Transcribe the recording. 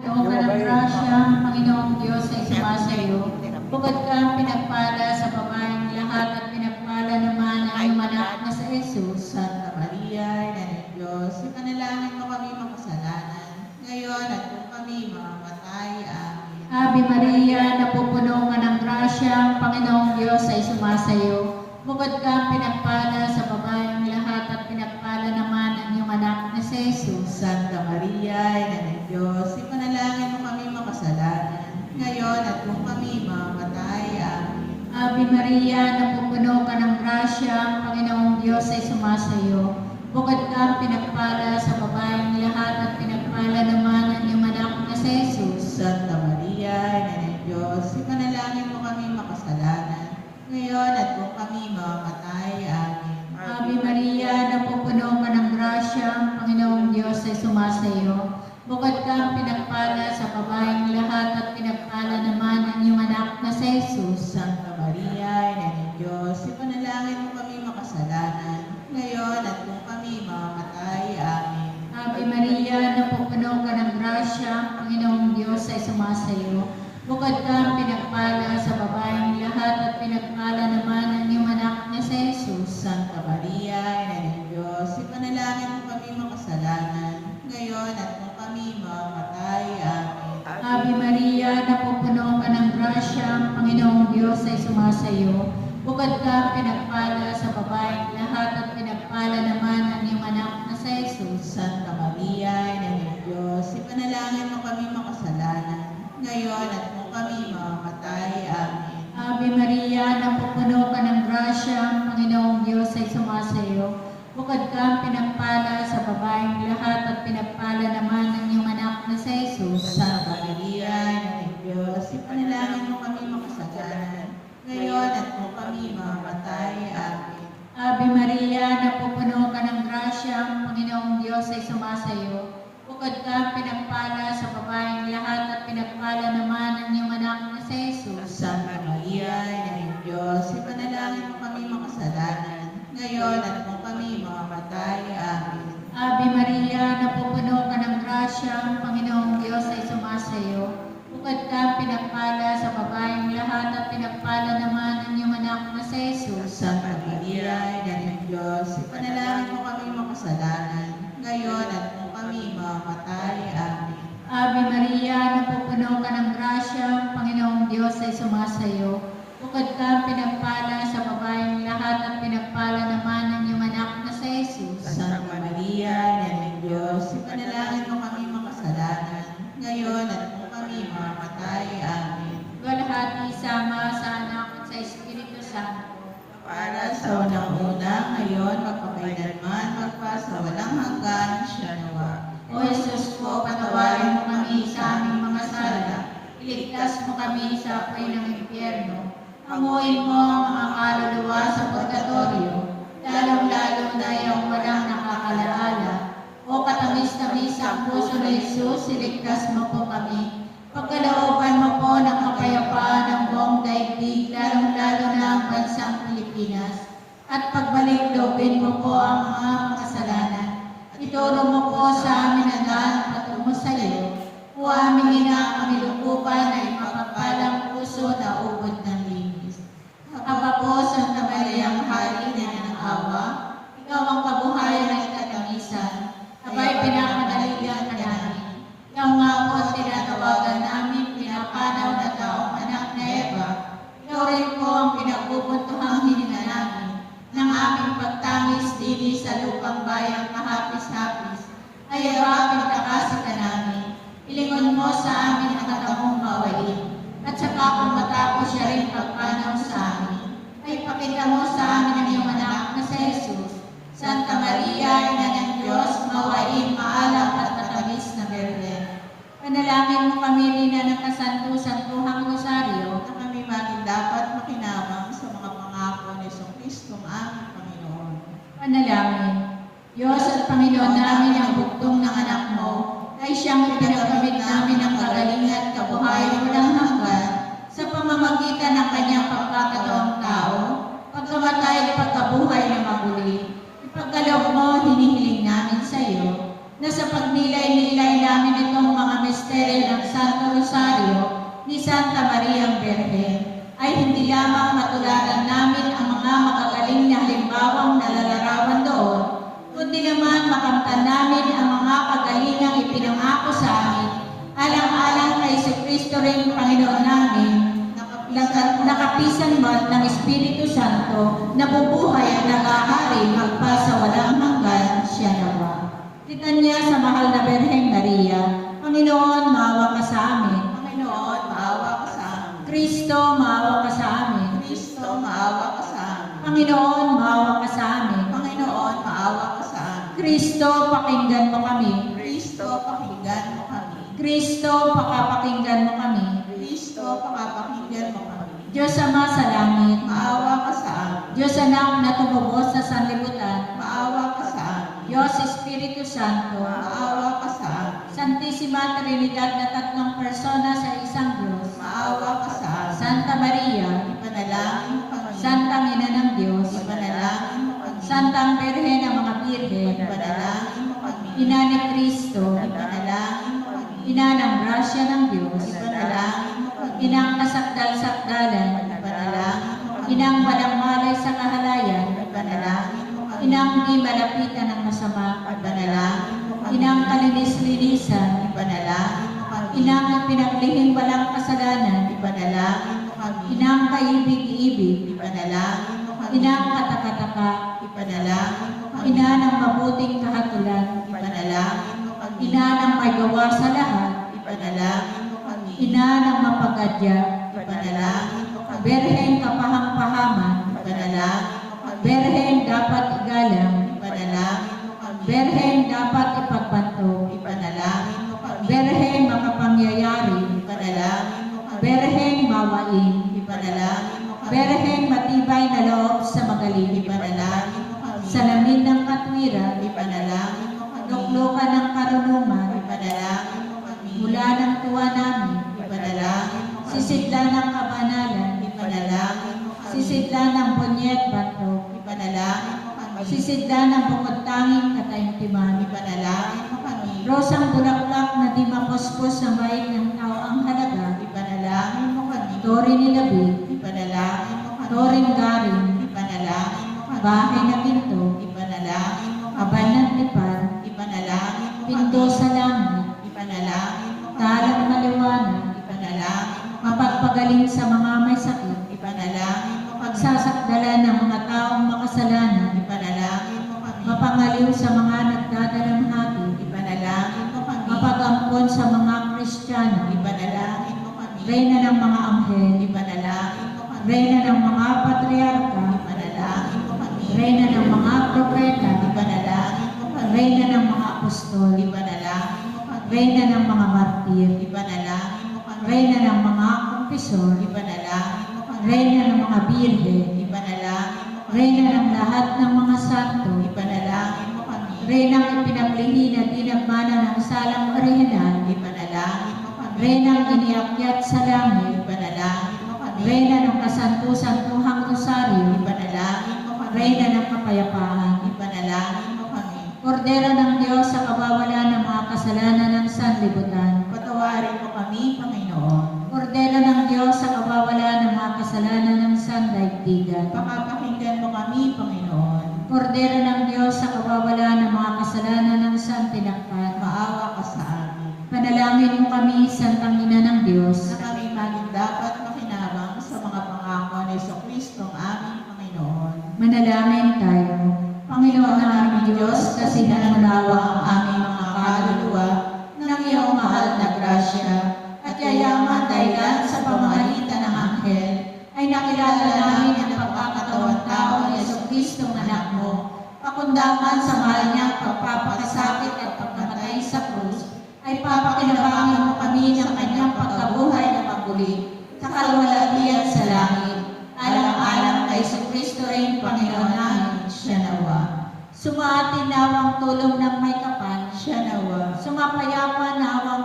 Doon ka ng grasya, Panginoong Diyos ay sumasayo. Bukod kang pinagpala sa babaeng lahat at pinagpala naman ang iyong anak na sa Jesus. Santa Maria, Ina ng Diyos, ipanalangin mo kami makasalanan, ngayon at kung kami mamamatay. Amen. Ave Maria, napupuno ka ng grasya, Panginoong Diyos ay sumasayo. Bukod kang pinagpala sa babaeng lahat at pinagpala naman ang iyong anak na sa Jesus. Santa Maria, Ina ng Diyos, ipanalangin mo kami makasalanan, ngayon at kung kami mamamatay. Amen. Ave Maria, napupuno ka ng grasya, Panginoong Diyos ay sumasayo. Bukod kang pinagpala sa babaeng lahat at pinagpala naman ang iyong anak na sa Jesus. Santa Maria, Ina ng Diyos, ipanalangin mo kami makasalanan, ngayon at kung kami mamamatay. Amen. Ave Maria, napupuno ka ng grasya, Panginoong Diyos ay sumasayo. Bukod kang pinagpala sa babaeng lahat at pinagpala naman ang iyong anak na sa Jesus. Santa Maria, Ina ng Diyos, ipanalangin mo kami makasalanan, ngayon at kung kami mamamatay. Amen. Ave Maria, napupuno ka ng grasya, Panginoong Diyos ay sumasayo. Bukod kang pinagpala sa babaeng lahat at pinagpala naman ang iyong anak na sa Jesus. Santa Maria, Ina ng Diyos, ipanalangin mo kami makasalanan, ngayon at kung kami mamamatay. Amen. Ave Maria, napupuno ka ng grasya, Panginoong Diyos ay sumasayo. Bukod kang pinagpala sa babaeng lahat at pinagpala naman ang iyong anak na sa Jesus. Santa Maria, Ina ng Diyos, ipanalangin mo kami makasalanan, ngayon at kung kami mamamatay. Amen. Ave Maria, napupuno ka ng grasya, Panginoong Diyos ay sumasayo. Bukod kang pinagpala sa babaeng lahat at pinagpala naman ang iyong anak na sa Jesus. Santa Maria, Ina ng Diyos, ipanalangin mo kami makasalanan, ngayon at kung kami mamamatay. Amen. Ave Maria, napupuno ka ng grasya, Panginoong Diyos ay sumasayo. Bukod kang pinagpala sa babaeng lahat at pinagpala naman ang iyong anak na sa Jesus. Santa Maria, Ina ng Diyos, ipanalangin mo kami makasalanan, ngayon at kung kami mamamatay. Amen. Ave Maria, napupuno ka ng grasya, Panginoong Diyos ay sumasayo. Bukod kang pinagpala sa babaeng lahat at pinagpala naman ang iyong anak na sa Jesus. Santa Maria, Ina ng Diyos, ipanalangin mo kami makasalanan, ngayon at kung kami mamamatay. Amen. Ave Maria, napupuno ka ng grasya, Panginoong Diyos ay sumasayo. Bukod kang pinagpala sa babaeng lahat at pinagpala naman ang iyong anak na sa Jesus. Santa Maria, Ina ng Diyos, ipanalangin mo kami makasalanan, ngayon at kung kami mamamatay. Amen. Luwalhati sama sa anak at sa Espiritu Santo. Para sa unang-una, ngayon, magpakailanman, magpasawalang hanggan. Siya nawa. O Jesus ko, patawarin mo kami sa aming mga sala. Iligtas mo kami sa apoy ng impyerno. Hanguin mo ang mga kaluluwa sa purgatorio, lalong-lalo na yung walang nakakalaala. O katamis-tamis ang puso ni Jesus, iligtas mo po kami. Pagkalooban mo po ng kapayapaan ng buong daigdig, lalong-lalo na ang bansang Pilipinas. At pagbalik loobin mo po ang mga makasalanan. Ituro mo po sa amin ang daan patungo sa iyo. O aming ina, kami lukupan ay mapagpalang puso na ubod ng linis. Aba po, Santa Maria, ang hari na ng awa, ikaw ang kabuhayan at katamisan. Abay, pinapadaligan ka namin. Ikaw nga po ang tinatawagan namin, pinapanaw na taong anak na Eva. Ikaw rin po ang pinagpupuntuhang hininga namin ng aming pagtangis dili sa lupang bayang kahapis-hapis. Ay arapin takasi ka namin. Ilingon mo sa amin ang katamong mawain. At saka kung matapos siya rin pagpanaw sa amin, ay pakita mo sa amin ang iyong anak na sa Jesus. Santa Maria, Ina ng Diyos, mawain, maalam at matamis na Birhen. Panalangin mo kami rin na ng kasanto-santuhang rosaryo, Na kami maging dapat makinabang sa mga pangako ni Kristong aming Panginoon. Panalangin. Diyos at Panginoon namin ang bugtong ng anak mo, ay siyang ipinagamit namin ang kagalingan at kabuhayan walang hanggan sa pamamagitan ng kanyang pagkakataong tao, pagkamatay at pagkabuhay na maguli. Ipagkaloob mo, hinihiling namin sa iyo, na sa pagnilay-nilay namin itong mga misteryo ng Santa Maria Birhen, ay hindi lamang matularan namin ang mga magagaling na halimbawang nalalarawan doon, kundi naman makamtan namin ang mga kagalingang ipinangako sa amin, alang-alang kay Jesucristo rin Panginoon namin, nakapisan man ng Espiritu Santo, nabubuhay at nag-ahari magpa sa walang hanggan, siya nawa. Litanya sa mahal na Birheng Maria, Panginoon, maawa ka sa amin. Panginoon, maawa ka sa amin. Kristo, maawa ka sa amin. Kristo, maawa ka sa amin. Panginoon, maawa ka sa amin. Panginoon, maawa ka sa amin. Kristo, pakinggan mo kami. Kristo, pakinggan mo kami. Kristo, pakapakinggan mo kami. Kristo, pakapakinggan mo kami. Diyos Ama sa langit, Maawa ka sa amin. Diyos Anak na tumubos sa sanlibutan, Maawa ka sa amin. Diyos Espiritu Santo, Maawa ka sa amin. Santissima Trinidad na tatlong persona sa isang Diyos, Maawa ka sa amin. Santa Maria, Ipanalangin mo kami. Santang Ina ng Diyos, Ipanalangin mo kami. Santang Birhen ng mga Birhen, Ipanalangin mo kami. Ina ni Kristo, Ipanalangin mo kami. Ina ng grasya ng Diyos, Ipanalangin mo kami. Inang kasakdal-sakdalan, Ipanalangin mo kami. Inang walang malay sa kahalayan, Ipanalangin mo kami. Inang di malapitan ng masama, Ipanalangin mo kami. Inang kalinis-linisan, Ipanalangin mo kami. Inang pinaglihing walang kasalanan, Ipanalangin mo kami. Inang kaibig-ibig, Ipanalangin mo kami. Inang katakataka, Ipanalangin mo kami. Ina ng mabuting kahatulan, Ipanalangin mo kami. Ina ng may gawa sa lahat, Ipanalangin mo kami. Ina ng mapagadya, Ipanalangin mo kami. Berheng kapahang-pahaman, Ipanalangin mo kami. Berheng dapat igalang, Ipanalangin mo kami. Berheng dapat ipagbanto, Ipanalangin mo kami. Berheng makapangyayari, Ipanalangin mo kami. Berheng mawain, Ipanalangin mo kami. Berheng matibay na loob sa magaling, Ipanalangin mo kami. salamin ng katwiran, Ipanalangin mo kami. luklukan ng karunungan, Ipanalangin mo kami. mula ng tuwa namin, Ipanalangin mo kami. sisidla ng kabanalan, Ipanalangin mo kami. sisidla ng bunyet bato, Ipanalangin mo kami. sisidla ng bukod tanging kataimtiman, Ipanalangin mo kami. rosang bulaklak na di mapuspos na may ng tao ang halaga, Ipanalangin mo kami. tori ni David, Ipanalangin mo kami. toring garing, Ipanalangin mo kami. bahay na pinto, Ipanalangin mo kami. kaban ng tipar, Ipanalangin mo pinto kami. sa langit, Ipanalangin mo kami. talang maliwanag, Ipanalangin mo kami. mapagpagaling sa mga may sakit, Ipanalangin mo kami. pagsasakdalan ng mga taong makasalanan, Ipanalangin mo kami. mapangaliw sa mga nagdadalamhati, Ipanalangin mo kami. mapagampon sa mga Kristiyano, Ipanalangin mo kami. reyna ng mga anghel, Ipanalangin mo kami. reyna ng mga patriarka, Ipanalangin mo kami. reyna ng mga propeta, Ipanalangin mo kami. reyna ng mga apostol, Ipanalangin mo kami. reyna ng mga martir, Ipanalangin mo kami. reyna ng mga kumpisor, Ipanalangin mo kami. reyna ng mga birhen, Ipanalangin mo kami. reyna ng lahat ng mga santo, Ipanalangin mo kami. reynang ipinaglihi na di nagmana ng salang orihinal, Ipanalangin mo kami. reynang iniakyat sa langit, Ipanalangin mo kami. reyna ng kasanto-santuhang rosaryo, Ipanalangin mo kami. reyna ng kapayapaan, Ipanalangin mo kami. Kordero ng Diyos sa kawawalan ng mga kasalanan ng sanlibutan, Patawarin mo kami, Panginoon. Kordero ng Diyos sa kawawalan ng mga kasalanan ng sandaigdigan, Pakapakinggan mo kami, Panginoon. Kordero ng Diyos sa kawawalan ng mga kasalanan ng santinakpan, Maawa ka sa amin. panalangin mo kami, Santang Ina ng Diyos, Na kami maging dapat makinabang sa mga pangako ni Jesucristo ang aming Panginoon. manalangin tayo. Panginoon naming Diyos, kasi nangunawa ang aming mga kaluluwa ng iyong mahal na grasya at yayaman dahilan sa pamamagitan ng anghel, ay nakilala namin ang pagkakatawang tao ni Jesucristo ng anak mo, pakundangan sa mahal niyang pagpapakasakit at pagkamatay sa krus, ay papakinabangin mo kami ng kanyang pagkabuhay na paguli sa kaluwalhatian sa langit, alang-alang kay Jesucristo rin Panginoon namin, siya nawa. Sumaatin nawang tulong ng may kapal, Siya nawa. sumapayapa nawang